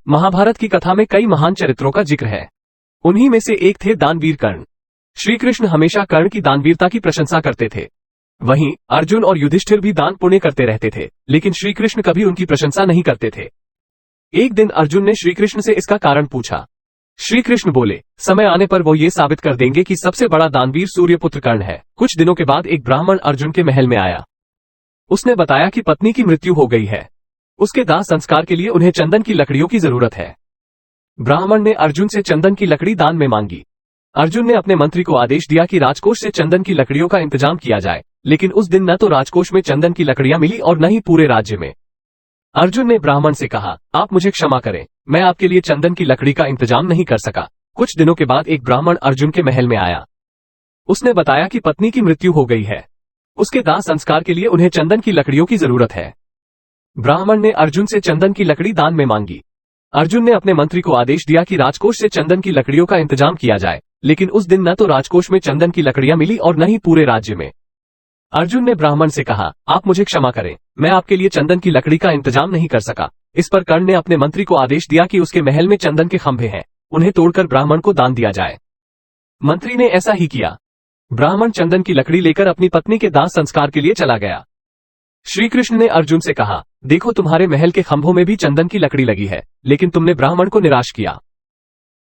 महाभारत की कथा में कई महान चरित्रों का जिक्र है। उन्हीं में से एक थे दानवीर कर्ण। श्री कृष्ण हमेशा कर्ण की दानवीरता की प्रशंसा करते थे। वहीं अर्जुन और युधिष्ठिर भी दान पुण्य करते रहते थे, लेकिन श्री कृष्ण कभी उनकी प्रशंसा नहीं करते थे। एक दिन अर्जुन ने श्री कृष्ण से इसका कारण पूछा। श्री कृष्ण बोले, समय आने पर वो ये साबित कर देंगे कि सबसे बड़ा दानवीर सूर्यपुत्र कर्ण है। कुछ दिनों के बाद एक ब्राह्मण अर्जुन के महल में आया। उसने बताया कि पत्नी की मृत्यु हो गई है। उसके दाह संस्कार के लिए उन्हें चंदन की लकड़ियों की जरूरत है। ब्राह्मण ने अर्जुन से चंदन की लकड़ी दान में मांगी। अर्जुन ने अपने मंत्री को आदेश दिया कि राजकोष से चंदन की लकड़ियों का इंतजाम किया जाए, लेकिन उस दिन न तो राजकोष में चंदन की लकड़ियां मिली और न ही पूरे राज्य में। अर्जुन ने ब्राह्मण से कहा, आप मुझे क्षमा करें, मैं आपके लिए चंदन की लकड़ी का इंतजाम नहीं कर सका। कुछ दिनों के बाद एक ब्राह्मण अर्जुन के महल में आया। उसने बताया कि पत्नी की मृत्यु हो गई है। उसके दाह संस्कार के लिए उन्हें चंदन की लकड़ियों की जरूरत है। ब्राह्मण ने अर्जुन से चंदन की लकड़ी दान में मांगी। अर्जुन ने अपने मंत्री को आदेश दिया कि राजकोष से चंदन की लकड़ियों का इंतजाम किया जाए, लेकिन उस दिन न तो राजकोष में चंदन की लकड़ियां मिली और न ही पूरे राज्य में। अर्जुन ने ब्राह्मण से कहा, आप मुझे क्षमा करें, मैं आपके लिए चंदन की लकड़ी का इंतजाम नहीं कर सका। इस पर कर्ण ने अपने मंत्री को आदेश दिया कि उसके महल में चंदन के खंभे हैं, उन्हें तोड़कर ब्राह्मण को दान दिया जाए। मंत्री ने ऐसा ही किया। ब्राह्मण चंदन की लकड़ी लेकर अपनी पत्नी के दाह संस्कार के लिए चला गया। श्री कृष्ण ने अर्जुन से कहा, देखो तुम्हारे महल के खंभों में भी चंदन की लकड़ी लगी है, लेकिन तुमने ब्राह्मण को निराश किया।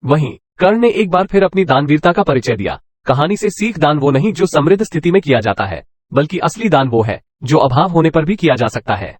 वहीं कर्ण ने एक बार फिर अपनी दानवीरता का परिचय दिया। कहानी से सीख, दान वो नहीं जो समृद्ध स्थिति में किया जाता है, बल्कि असली दान वो है जो अभाव होने पर भी किया जा सकता है।